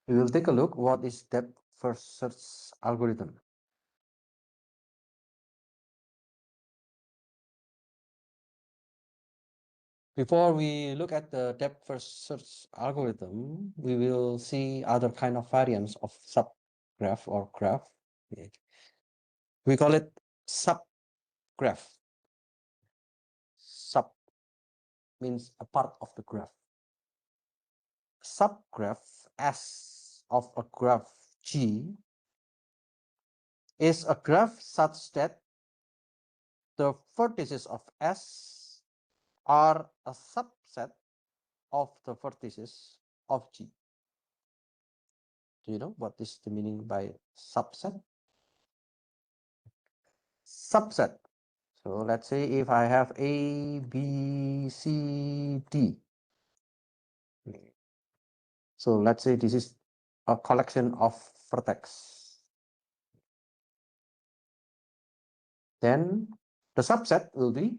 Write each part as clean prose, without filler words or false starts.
We will take a look what is depth first search algorithm. Before we look at the depth first search algorithm, we will see other kind of variants of subgraph or graph. We call it subgraph. Sub means a part of the graph. Subgraph S of a graph G is a graph such that the vertices of S are a subset of the vertices of G. Do you know what is the meaning by subset? Subset. So let's say if I have A, B, C, D. So let's say this is a collection of vertex. Then the subset will be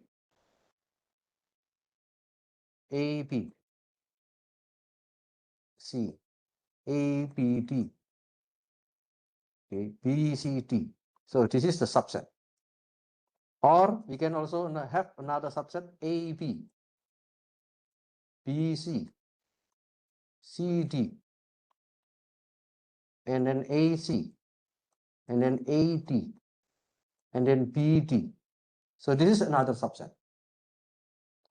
A, B, C, A, B, D, okay, B, C, D. So this is the subset. Or we can also have another subset A, B, B, C, C, D, and then A, C, and then A, D, and then B, D. So this is another subset.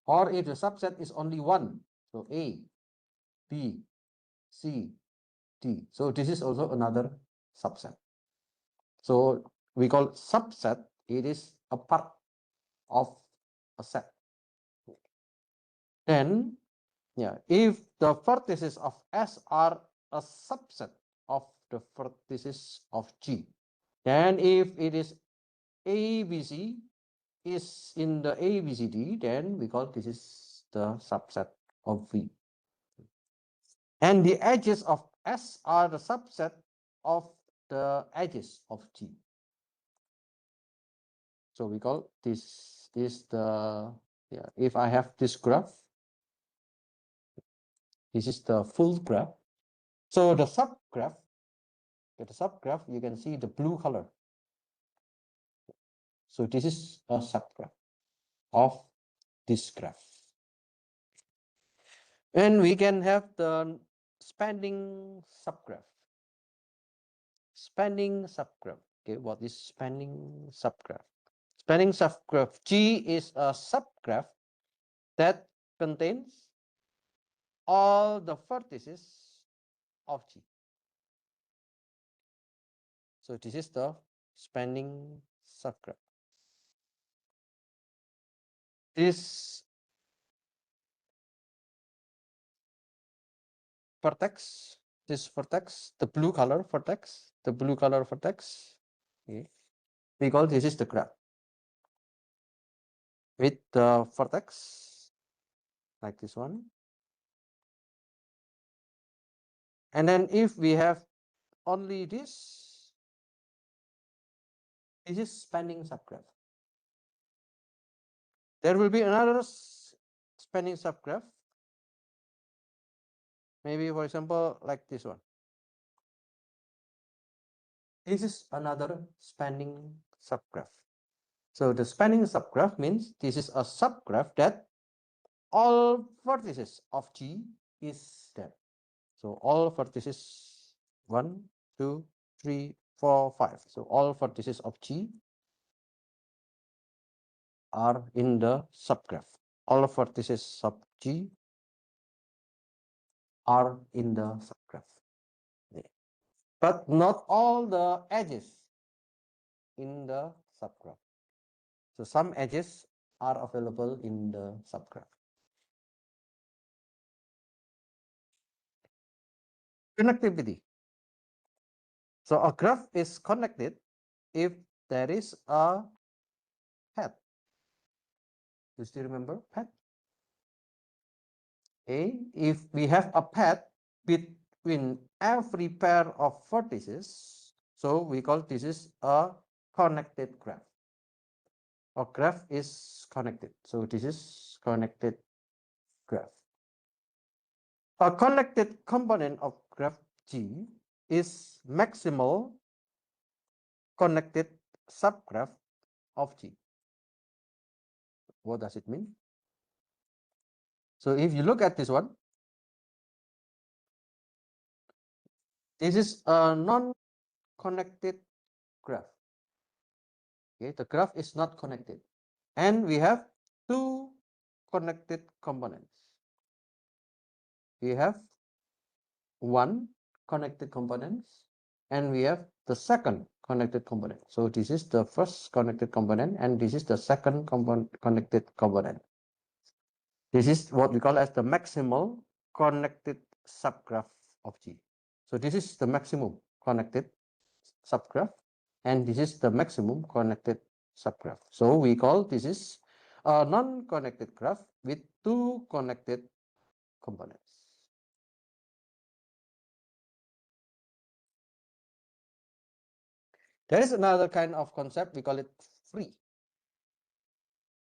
Or if the subset is only one, so A, B, C, D. So this is also another subset. So we call subset, it is a part of a set. Then, yeah, if the vertices of S are a subset of the vertices of G, then if it is ABC is in the ABCD, then we call this is the subset of V. And the edges of S are the subset of the edges of G. So we call this is the, yeah, if I have this graph, this is the full graph. So the subgraph, you can see the blue color. So this is a subgraph of this graph. And we can have the spanning subgraph. Spanning subgraph. Okay, what is spanning subgraph? Spanning subgraph G is a subgraph that contains all the vertices of G. So this is the spanning subgraph. This vertex, the blue color vertex, okay, we call this is the graph with the vertex like this one. And then if we have only this is spanning subgraph. There will be another spanning subgraph. Maybe, for example, like this one. This is another spanning subgraph. So the spanning subgraph means this is a subgraph that all vertices of G is there. So all vertices 1, 2, 3, 4, 5. So all vertices of G are in the subgraph. All vertices of G are in the subgraph. But not all the edges in the subgraph. So some edges are available in the subgraph. Connectivity. So a graph is connected if there is a path. Do you still remember path? Okay, if we have a path between every pair of vertices, so we call this is a connected graph. A graph is connected. So this is connected graph. A connected component of graph G is maximal connected subgraph of G. What does it mean? So if you look at this one, this is a non-connected graph. Okay, the graph is not connected, and we have two connected components. We have one connected components, and we have the second connected component. So this is the first connected component, and this is the second connected component. This is what we call as the maximal connected subgraph of G. So this is the maximum connected subgraph, and this is the maximum connected subgraph. So we call this is a non-connected graph with two connected components. There is another kind of concept, we call it free.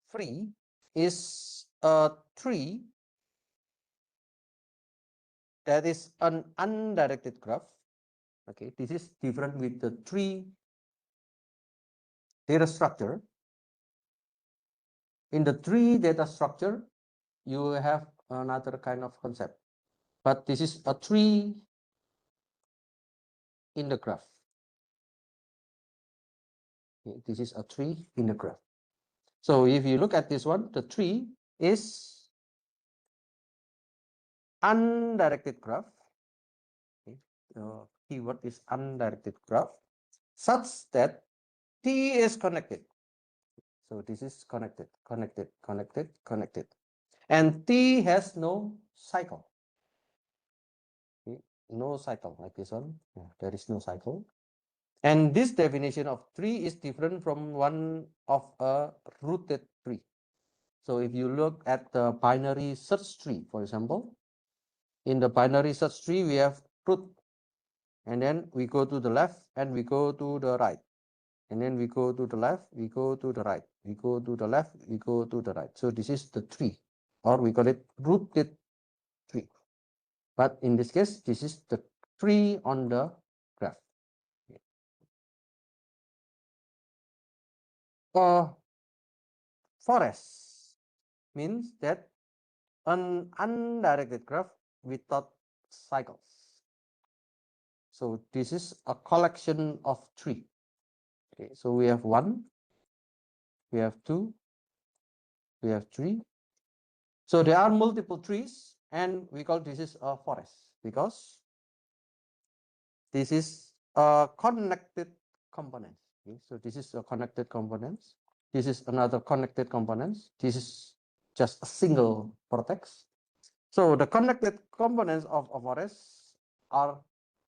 Free is a tree that is an undirected graph. Okay, this is different with the tree data structure. In the tree data structure, you have another kind of concept, but this is a tree in the graph. Okay, this is a tree in the graph. So if you look at this one, the tree is undirected graph. Okay, the keyword is undirected graph, such that T is connected. So this is connected, connected, connected, connected. And T has no cycle. Okay, no cycle like this one. Yeah, there is no cycle. And this definition of tree is different from one of a rooted tree. So if you look at the binary search tree, for example, in the binary search tree, we have root, and then we go to the left and we go to the right. And then we go to the left, we go to the right, we go to the left, we go to the right. So this is the tree, or we call it rooted tree. But in this case, this is the tree on the graph. Forest means that an undirected graph without cycles. So this is a collection of tree. Okay, so we have one, we have two, we have three. So there are multiple trees, and we call this is a forest because this is a connected component. Okay, so this is a connected component. This is another connected component. This is just a single vertex. So the connected components of a forest are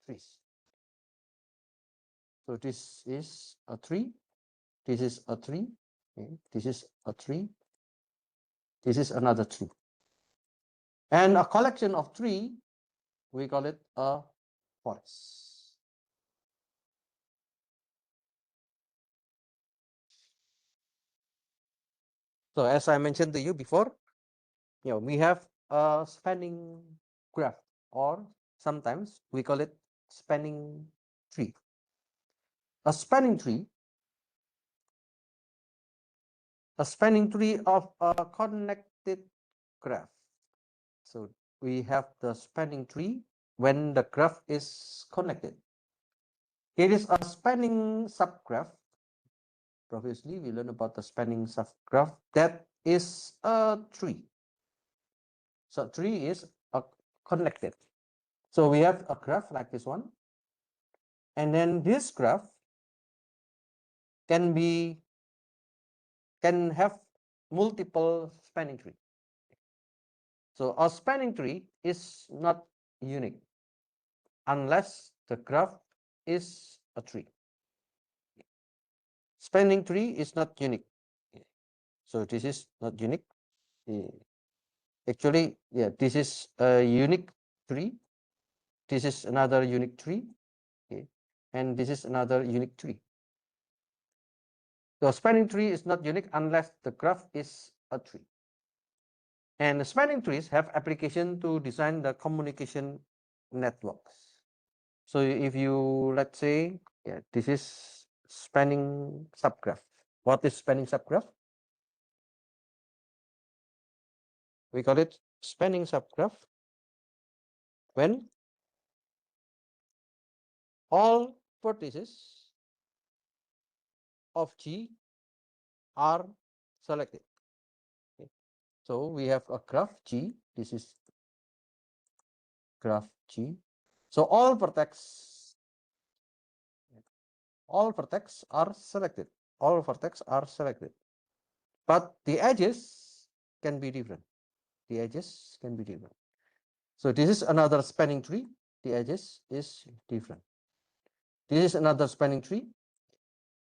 trees. So this is a tree. This is a tree. Okay, this is a tree. This is another tree. And a collection of tree, we call it a forest. So as I mentioned to you before, we have a spanning graph, or sometimes we call it spanning tree. A spanning tree of a connected graph. So we have the spanning tree when the graph is connected. It is a spanning subgraph. Previously, we learned about the spanning subgraph that is a tree. So tree is connected. So we have a graph like this one, and then this graph can have multiple spanning tree. So a spanning tree is not unique unless the graph is a tree. Spanning tree is not unique. So this is not unique. Actually, yeah, this is a unique tree. This is another unique tree. Okay. And this is another unique tree. So spanning tree is not unique unless the graph is a tree. And the spanning trees have application to design the communication networks. So if you, let's say, yeah, this is spanning subgraph. What is spanning subgraph? We call it spanning subgraph when all vertices of G are selected. Okay. So we have a graph G. This is graph G. So all vertex are selected. All vertex are selected. But the edges can be different. The edges can be different. So this is another spanning tree. The edges is different. This is another spanning tree.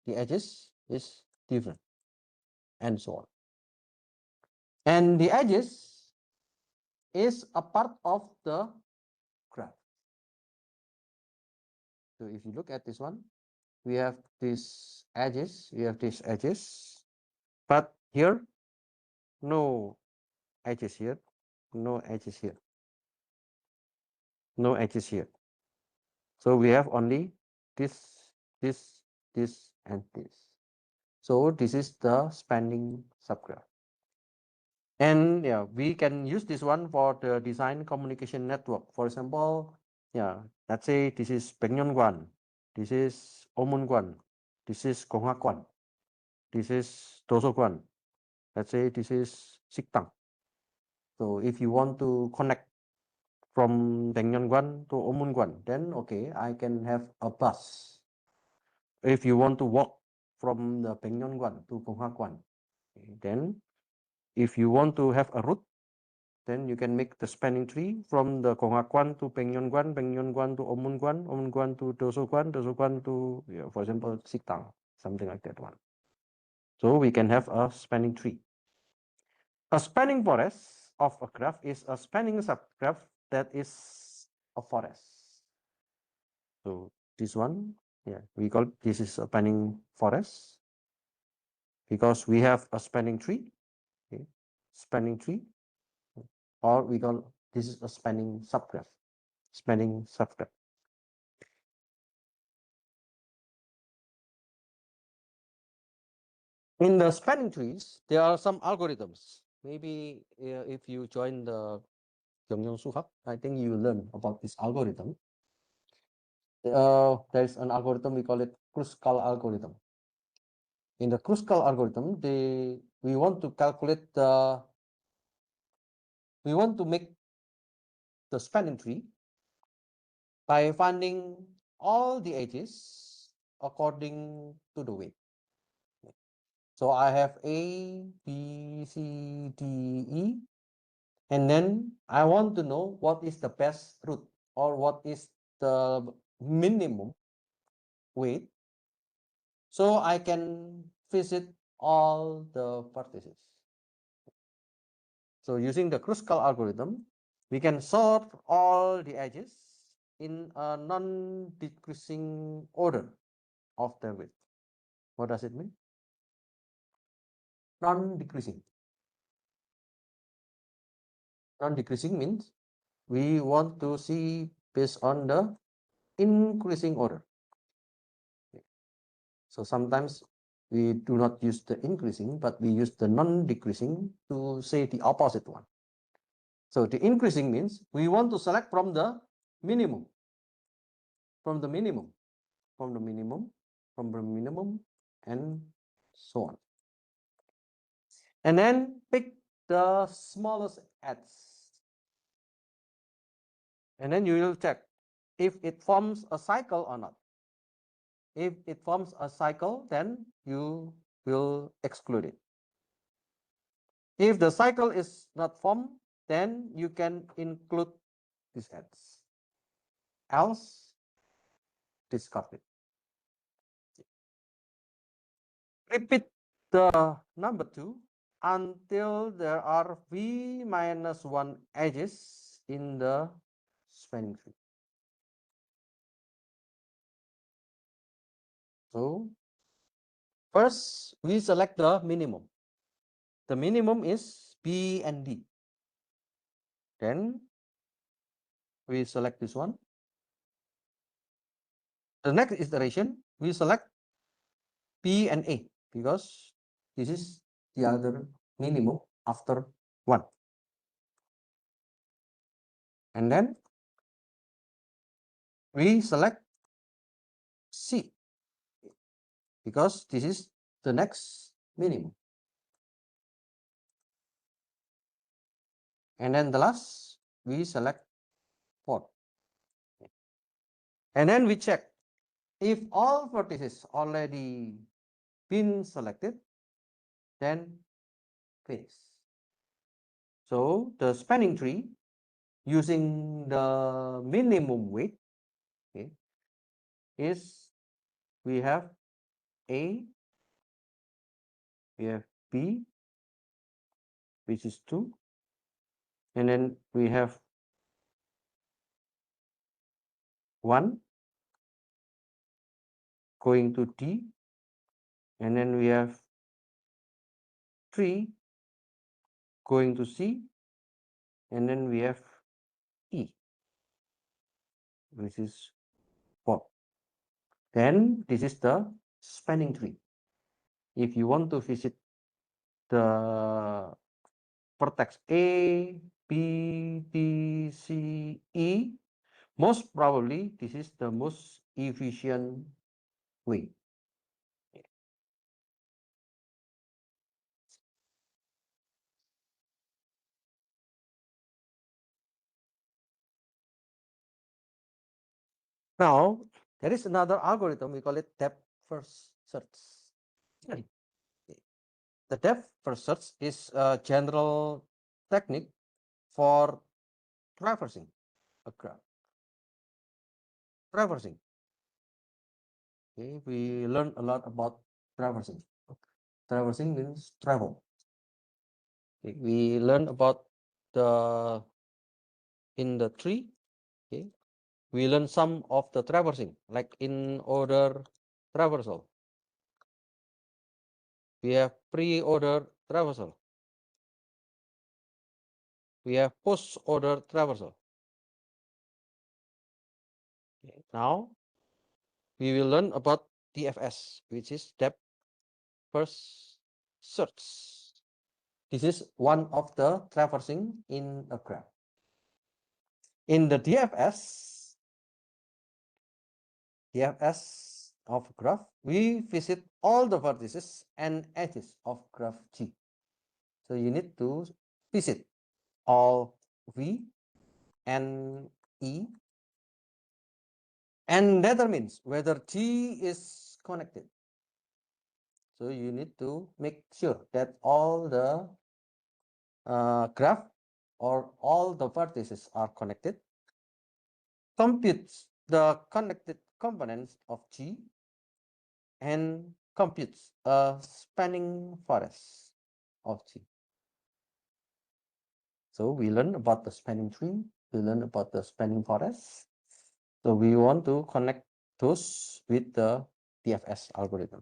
The edges is different, and so on. And the edges is a part of the graph. So if you look at this one, we have these edges, but here, no edges here, no edges here, no edges here. So we have only this, this, and this. So this is the spanning subgraph. And yeah, we can use this one for the design communication network. For example, yeah, let's say this is Pengyongwan, this is Omunguan, this is Konghakwan, this is Dosokwan. Let's say this is Siktang. So if you want to connect from Pengyongwan to Omunguan, then okay, I can have a bus. If you want to walk from the Pengyongwan to Konghakwan, then if you want to have a route, then you can make the spanning tree from the Konghakwan to Pengyongwan, Pengyongwan to Omunguan, Omunguan to Dosokwan, Dosokwan to, yeah, for example, Siktang, something like that one. So we can have a spanning tree. A spanning forest of a graph is a spanning subgraph that is a forest. So this one, yeah, we call this is a spanning forest because we have a spanning tree, okay, spanning tree, or we call this is a spanning subgraph, spanning subgraph. In the spanning trees, there are some algorithms. Maybe if you join the Gyeongyang Suhak, I think you learn about this algorithm. There's an algorithm, we call it Kruskal algorithm. In the Kruskal algorithm, we want to calculate we want to make the spanning tree by finding all the edges according to the weight. So I have A, B, C, D, E, and then I want to know what is the best route or what is the minimum weight, so I can visit all the vertices. So using the Kruskal algorithm, we can sort all the edges in a non-decreasing order of their width. What does it mean? Non-decreasing. Non-decreasing means we want to see based on the increasing order. So sometimes we do not use the increasing, but we use the non-decreasing to say the opposite one. So the increasing means we want to select from the minimum, from the minimum, from the minimum, from the minimum, and so on. And then pick the smallest edge. And then you will check if it forms a cycle or not. If it forms a cycle, then you will exclude it. If the cycle is not formed, then you can include this edge. Else, discard it. Repeat the number 2 until there are v minus 1 edges in the spanning tree. So first we select the minimum. The minimum is B and D. Then we select this one. the next iteration, we select P and A because this is the other minimum after 1. And then we select C because this is the next minimum. And then the last, we select 4. And then we check if all vertices already been selected, then finish. So the spanning tree using the minimum weight, okay, is we have A, we have B, which is 2, and then we have 1 going to D, and then we have 3 going to C, and then we have E, which is 4. Then this is the spanning tree. If you want to visit the vertex A, B, D, C, E, most probably this is the most efficient way. Now, there is another algorithm, we call it depth first search. The depth first search is a general technique for traversing a graph. Traversing. Okay, we learn a lot about traversing. Traversing means travel. Okay, we learn about the in the tree. Okay, we learn some of the traversing, like in order traversal. We have pre-order traversal. We have post-order traversal. Okay, now we will learn about DFS, which is depth first search. This is one of the traversing in a graph. In the DFS of graph, we visit all the vertices and edges of graph G. So you need to visit all V and E and determines whether G is connected. So you need to make sure that all the graph or all the vertices are connected, computes the connected components of G, and computes a spanning forest of G. So we learn about the spanning tree, we learn about the spanning forest. So we want to connect those with the DFS algorithm.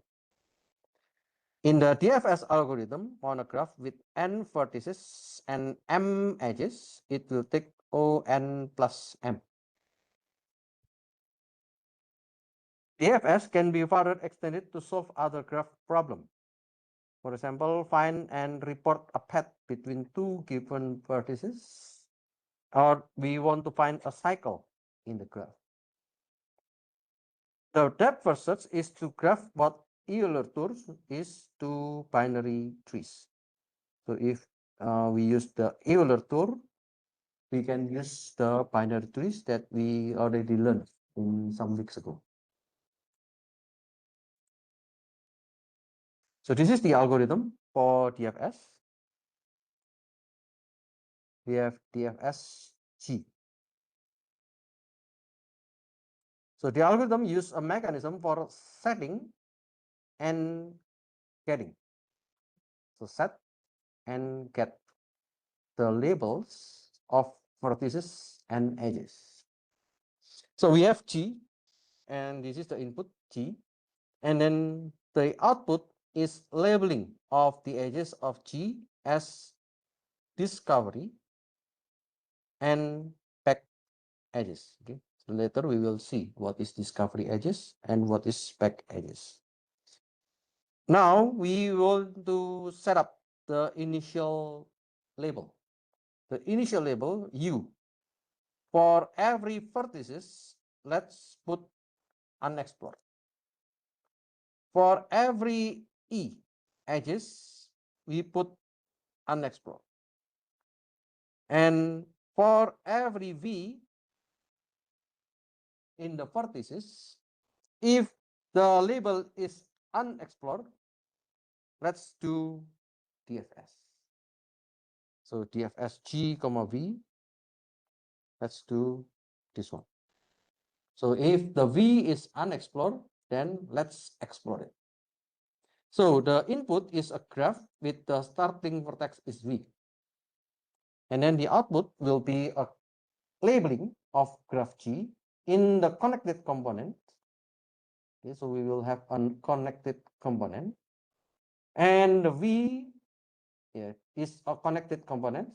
In the DFS algorithm, on a graph with n vertices and m edges, it will take O(n) plus m. DFS can be further extended to solve other graph problems. For example, find and report a path between two given vertices, or we want to find a cycle in the graph. The depth first search is to graph what Euler tours is to binary trees. So if we use the Euler tour, we can use the binary trees that we already learned in some weeks ago. So this is the algorithm for DFS. We have DFS G. So the algorithm uses a mechanism for setting and getting. So set and get the labels of vertices and edges. So we have G, and this is the input G, and then the output is labeling of the edges of G as discovery and back edges. Okay, Later we will see what is discovery edges and what is spec edges. Now we want to set up the initial label. The initial label U. For every vertices, let's put unexplored. For every E edges, we put unexplored. And for every V in the vertices, if the label is unexplored, let's do DFS. So DFS G, V, let's do this one. So if the V is unexplored, then let's explore it. So the input is a graph with the starting vertex is V. And then the output will be a labeling of graph G in the connected component. Okay, so we will have a connected component. And the V is a connected component.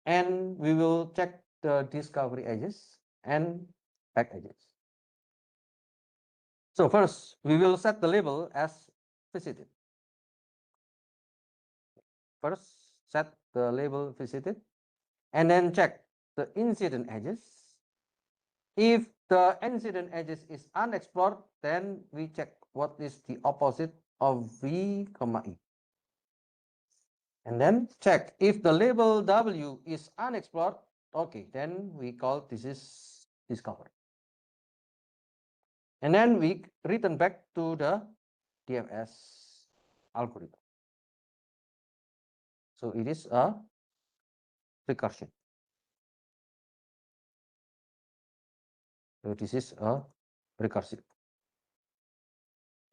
And we will check the discovery edges and back edges. So first, we will set the label as visited. First, set the label visited, and then check the incident edges. If the incident edges is unexplored, then we check what is the opposite of V, E. And then check if the label W is unexplored. Okay, then we call this is discovered. And then we return back to the DFS algorithm. So it is a recursion. So this is a recursive.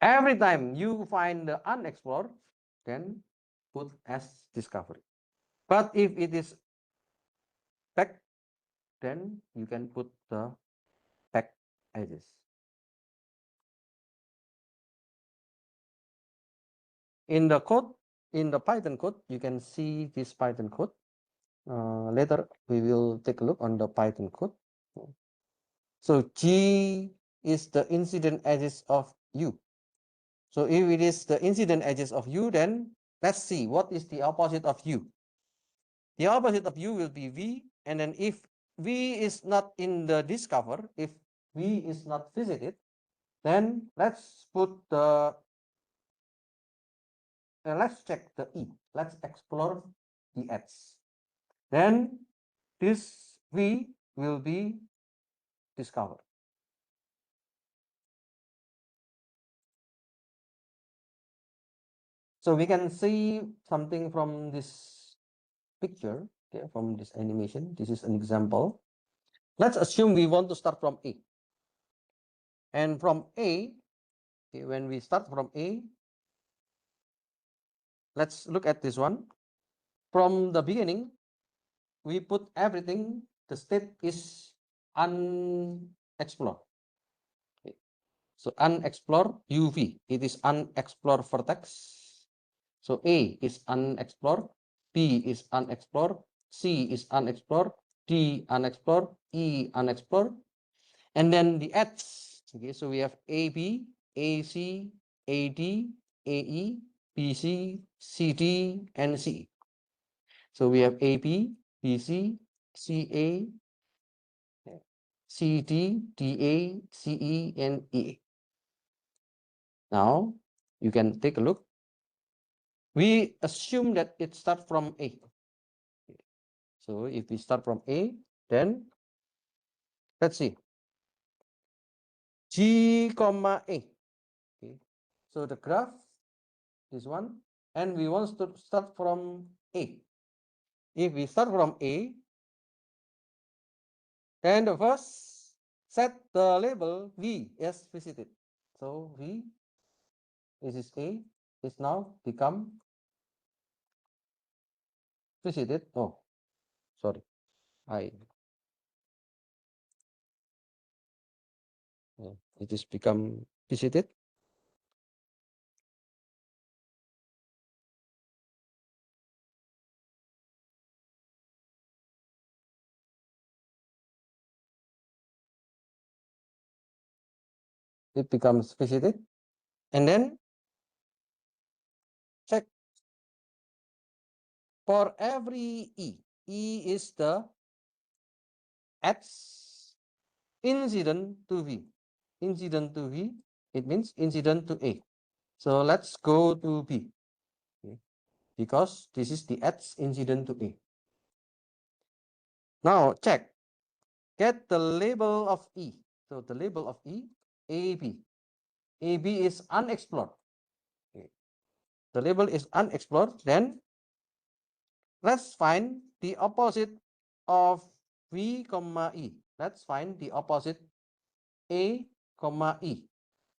Every time you find the unexplored, then put as discovery. But if it is back, then you can put the back edges. In the code, in the Python code, you can see this Python code. Later, we will take a look on the Python code. So G is the incident edges of U. So if it is the incident edges of U, then let's see what is the opposite of U. The opposite of U will be V, and then if V is not in the discover, if V is not visited, then let's put the let's check the E. Let's explore the edge. Then this V will be discovered. So we can see something from this picture, okay, from this animation. This is an example. Let's assume we want to start from A. And from A, okay, when we start from A, let's look at this one. From the beginning, we put everything, the state is unexplored. Okay. So unexplored UV, it is unexplored vertex. So A is unexplored, B is unexplored, C is unexplored, D unexplored, E unexplored. And then the edge, okay, so we have AB, AC, AD, AE, BC, CD, and CE. So we have AB, BC, CA, CD, DA, CE, and EA. Now you can take a look. We assume that it starts from A. So if we start from A, then let's see. G, comma A. Okay. So the graph, this one, and we want to start from A. If we start from A, then the first set the label V as visited. So V, this is A, is now become visited. Oh, sorry, it is become visited. it becomes visited. And then check for every E. E is the X incident to V. Incident to V, it means incident to A. So let's go to B, okay, because this is the X incident to A. Now check, get the label of E. So the label of E, AB. AB is unexplored. Okay. The label is unexplored. Then let's find the opposite of V comma E. Let's find the opposite A comma E.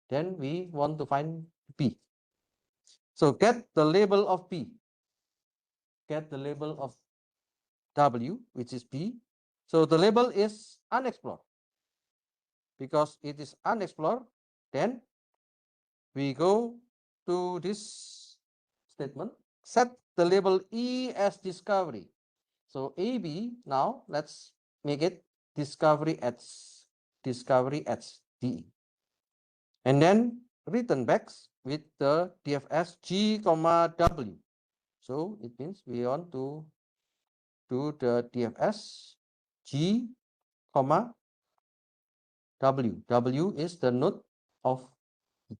Then we want to find B. So get the label of B. Get the label of W, which is B. So the label is unexplored. Because it is unexplored, then we go to this statement, set the label E as discovery. So AB, now let's make it discovery at DE. And then return back with the DFS G comma W. So it means we want to do the DFS G comma W. W is the node of E.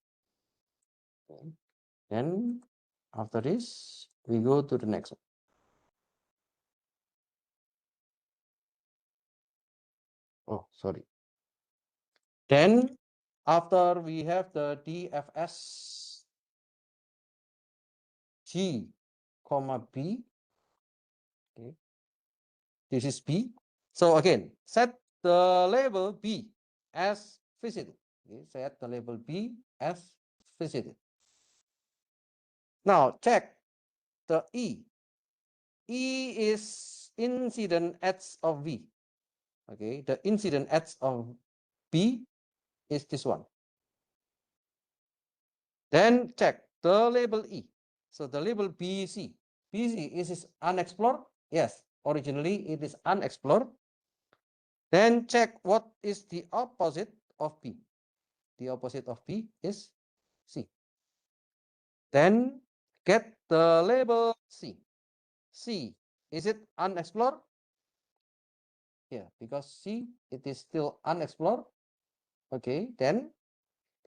Then after this, we go to the next one. Oh, sorry. Then after we have the DFS G comma B, okay, this is B. So again, set the label B as visited. Okay, set the label B as visited. Now check the E. E is incident edge of V. Okay, the incident edge of B is this one. Then check the label E. So the label BC. BC is unexplored. Yes, originally it is unexplored. Then check what is the opposite of B. The opposite of B is C. Then get the label C. C, is it unexplored? Yeah, because C, it is still unexplored. Okay, then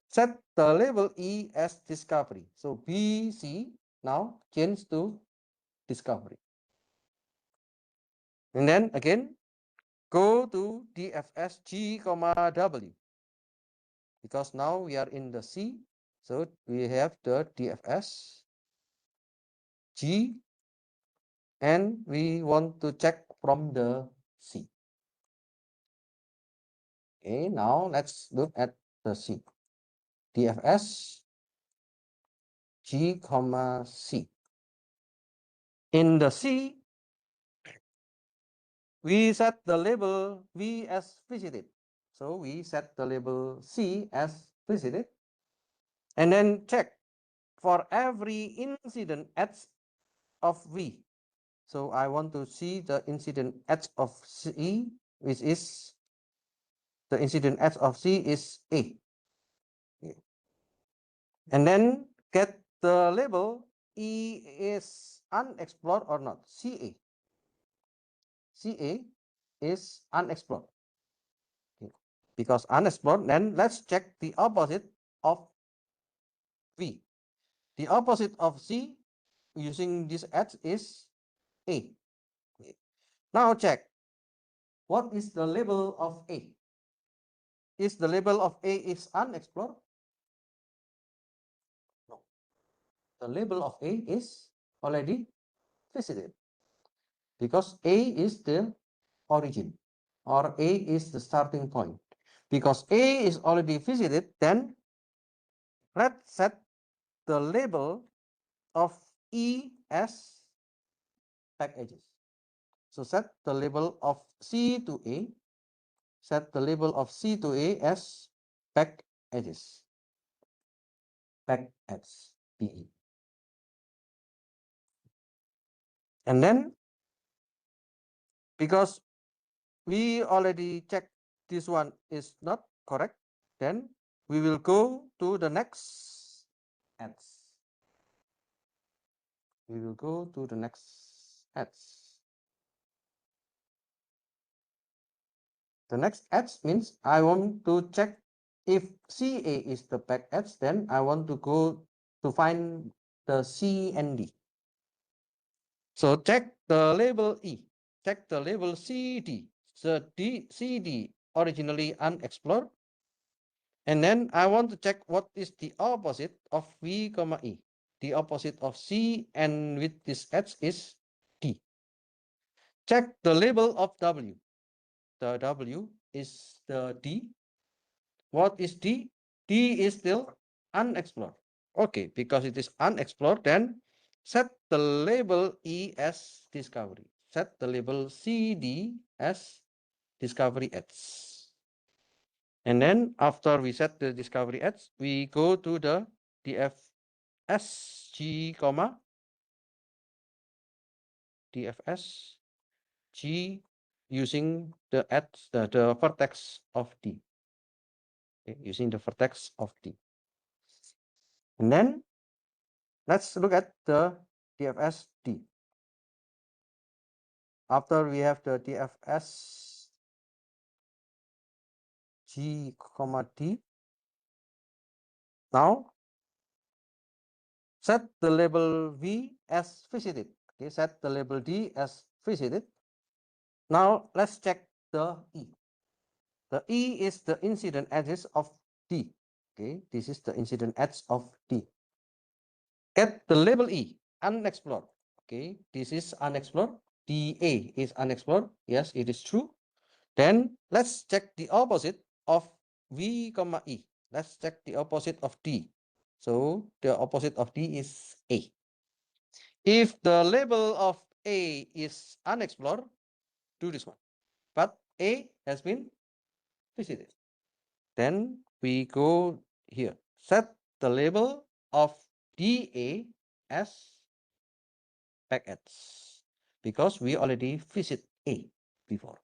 set the label E as discovery. So BC now change to discovery. And then again, go to DFS G comma W. Because now we are in the C, so we have the DFS G, and we want to check from the C. Okay, now let's look at the C. DFS G comma C. In the C, we set the label V as visited. So we set the label C as visited, and then check for every incident edge of V. So I want to see the incident edge of C, which is the incident edge of C is A. And then get the label E is unexplored or not. CA. CA is unexplored. Okay. Because unexplored, then let's check the opposite of V. The opposite of C using this edge is A. Okay. Now check. What is the label of A? Is the label of A is unexplored? No. The label of A is already visited because A is the origin, or A is the starting point. Because A is already visited, then let's set the label of E as back edges. So set the label of C to A, set the label of C to A as back edges, back edge BE. And then, because we already checked this one is not correct, then we will go to the next ads. We will go to the next ads. The next ads means I want to check if CA is the back ads, then I want to go to find the C and D. So check the label E, check the label CD. So CD originally unexplored. And then I want to check what is the opposite of V, E. The opposite of C and with this H is D. Check the label of W. The W is the D. What is D? D is still unexplored. Okay, because it is unexplored, then set the label E as discovery. Set the label CD as discovery H. And then after we set the discovery H, we go to the DFS G, DFS G using the vertex of D. Okay, using the vertex of D. And then let's look at the DFS D. After we have the DFS G, D, now set the label V as visited. Okay, set the label D as visited. Now let's check the E. The E is the incident edges of D. Okay, this is the incident edge of D. Get the label E, unexplored. Okay, this is unexplored. DA is unexplored. Yes, it is true. Then let's check the opposite of V, E. Let's check the opposite of D. So the opposite of D is A. If the label of A is unexplored, do this one. But A has been visited. Then we go here. Set the label of DA as packets because we already visit A before.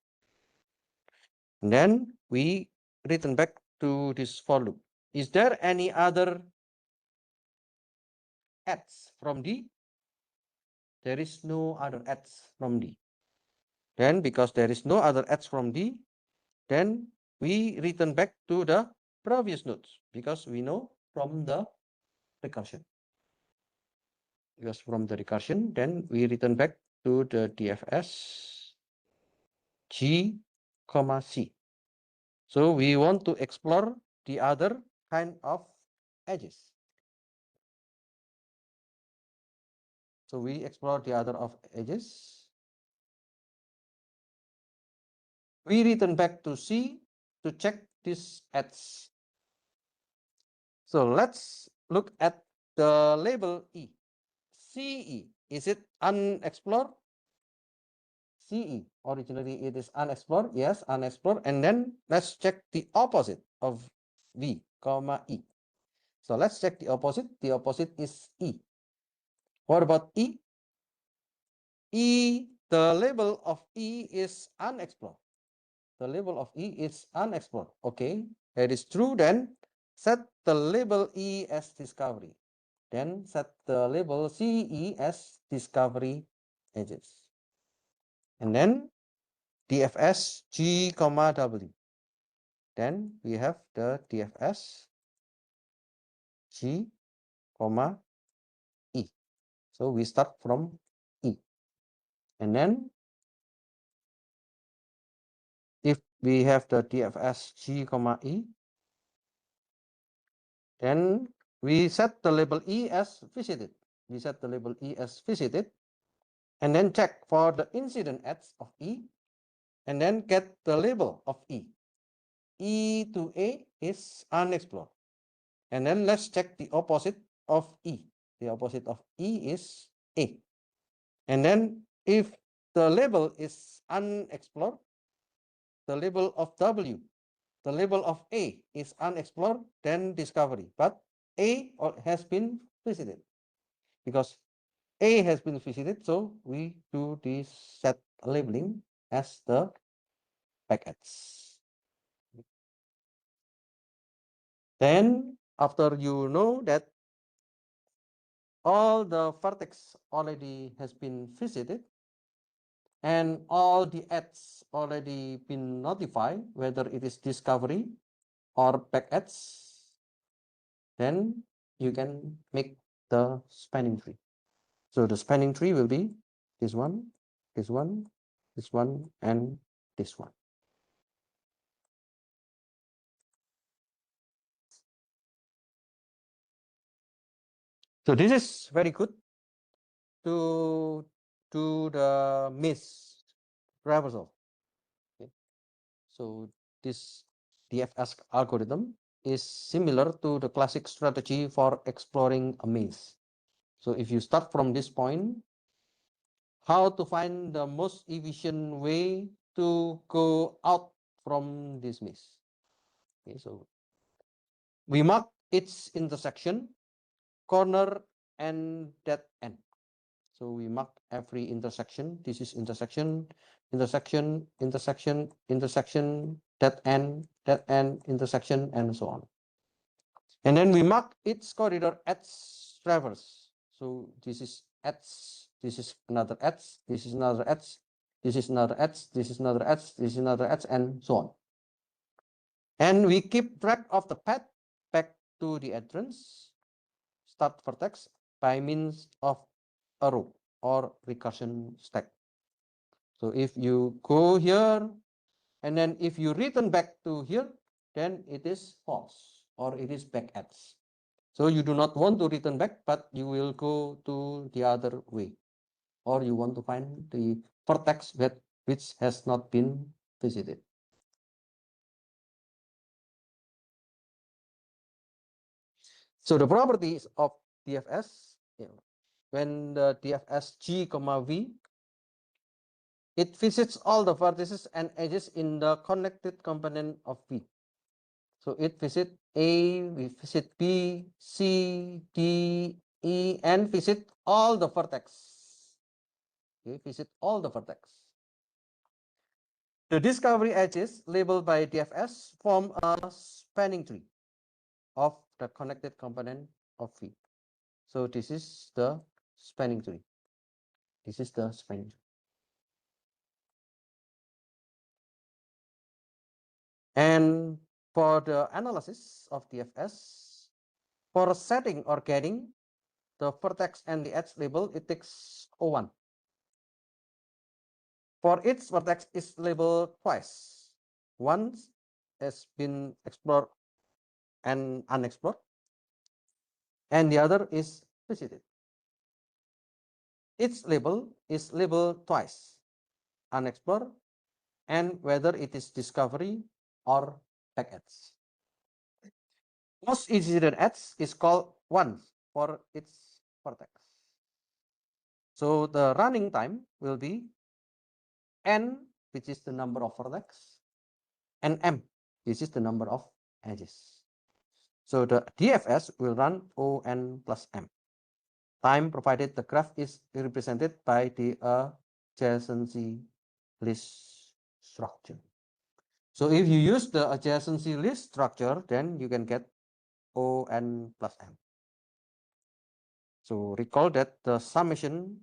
And then we return back to this for loop. Is there any other ads from D? There is no other ads from D. Then because there is no other ads from D, then we return back to the previous nodes because we know from the recursion. Because from the recursion, then we return back to the DFS G, C. So we want to explore the other kind of edges. So we explore the other of edges. We return back to C to check this edge. So let's look at the label E. CE, is it unexplored? CE, originally it is unexplored. Yes, unexplored. And then let's check the opposite of V, E. So let's check the opposite. The opposite is E. What about E? E, the label of E is unexplored. The label of E is unexplored. Okay, that is true. Then set the label E as discovery. Then set the label CE as discovery edges. And then DFS G, W. Then we have the DFS G, E. So we start from E. And then if we have the DFS G, E, then we set the label E as visited. We set the label E as visited. And then check for the incident edge of E. And then get the label of E. E to A is unexplored. And then let's check the opposite of E. The opposite of E is A. And then if the label is unexplored, the label of W, the label of A is unexplored, then discovery. But A has been visited because A has been visited. So we do this set labeling as the packets. Then after you know that all the vertex already has been visited and all the edges already been notified, whether it is discovery or back edge, then you can make the spanning tree. So the spanning tree will be this one, this one, this one, and this one. So this is very good to do the maze reversal. Okay. So this DFS algorithm is similar to the classic strategy for exploring a maze. So if you start from this point, how to find the most efficient way to go out from this maze. Okay, so we mark its intersection, corner, and dead end. So we mark every intersection. This is intersection, intersection, intersection, intersection, dead end, intersection, and so on. And then we mark its corridor edge traverse. So this is edge, this is another edge, this is another edge, this is another edge, this is another edge, this is another edge, and so on. And we keep track of the path back to the entrance, start vertex, by means of a row or recursion stack. So if you go here, and then if you return back to here, then it is false or it is back edge. So you do not want to return back, but you will go to the other way, or you want to find the vertex that which has not been visited. So the properties of DFS, when the DFS G, V, it visits all the vertices and edges in the connected component of V. So it visit A, we visit B, C, D, E, and visit all the vertex. Okay, visit all the vertex. The discovery edges labeled by DFS form a spanning tree of the connected component of V. So this is the spanning tree. This is the spanning tree. And for the analysis of DFS, for setting or getting the vertex and the edge label, it takes O1. For each vertex is labeled twice. Once has been explored and unexplored, and the other is visited. Each label is labeled twice, unexplored, and whether it is discovery or back edge. Most incident edge is called once for its vertex. So the running time will be n, which is the number of vertex, and m, which is the number of edges. So the DFS will run On plus m. Time provided the graph is represented by the adjacency list structure. So if you use the adjacency list structure, then you can get On plus m. So recall that the summation,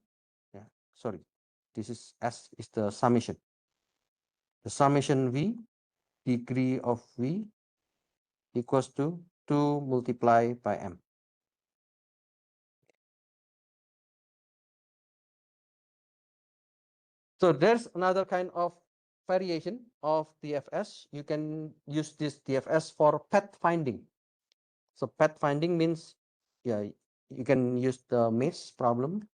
this is S is the summation. The summation V, degree of V, equals to 2 multiplied by m. So there's another kind of variation of DFS. You can use this DFS for path finding. So path finding means, you can use the maze problem,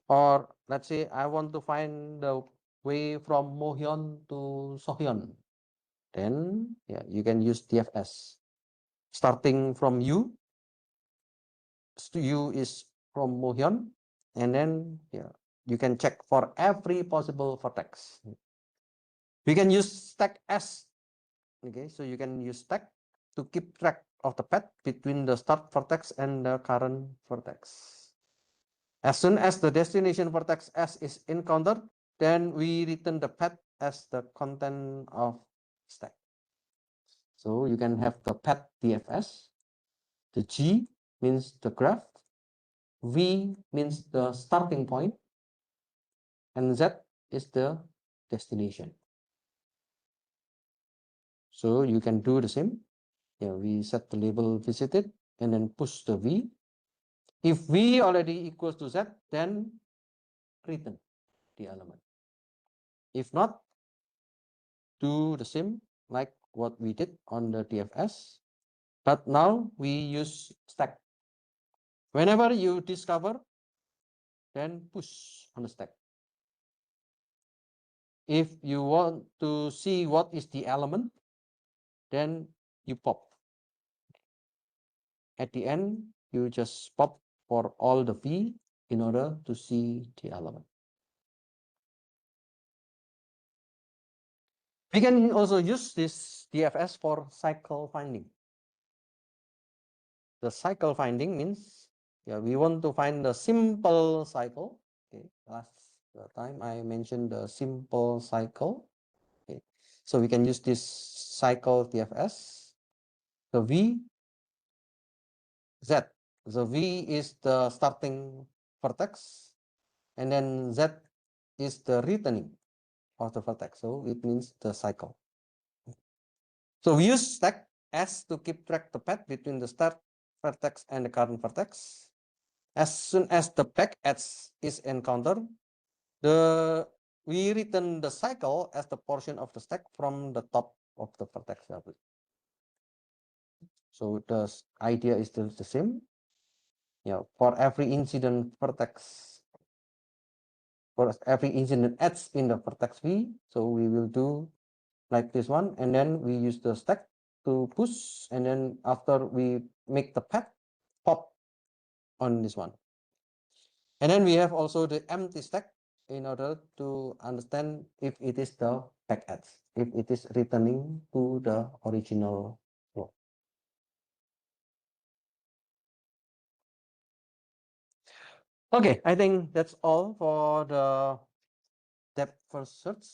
or let's say I want to find the way from Mohyun to Sohyun. Then you can use DFS. Starting from U is from Mohyun, and then you can check for every possible vertex. We can use stack S. Okay, so you can use stack to keep track of the path between the start vertex and the current vertex. As soon as the destination vertex S is encountered, then we return the path as the content of stack. So you can have the path DFS. The G means the graph, V means the starting point, and Z is the destination. So you can do the same. Yeah, we set the label visited and then push the V. If V already equals to Z, then return the element. If not, do the same like what we did on the DFS. But now we use stack. Whenever you discover, then push on the stack. If you want to see what is the element, then you pop. At the end, you just pop for all the V in order to see the element. We can also use this DFS for cycle finding. The cycle finding means, yeah, we want to find the simple cycle. Okay, last time I mentioned the simple cycle. Okay, so we can use this cycle DFS. The V, Z. The V is the starting vertex, and then Z is the returning of the vertex. So it means the cycle. So we use stack S to keep track the path between the start vertex and the current vertex. As soon as the back edge is encountered, we return the cycle as the portion of the stack from the top of the vertex. So the idea is still the same. Yeah, for every incident vertex, for every incident edge in the vertex V, so we will do like this one, and then we use the stack to push, and then after we make the path, pop on this one. And then we have also the empty stack in order to understand if it is the back edge, if it is returning to the original flow. Okay, I think that's all for the depth first search.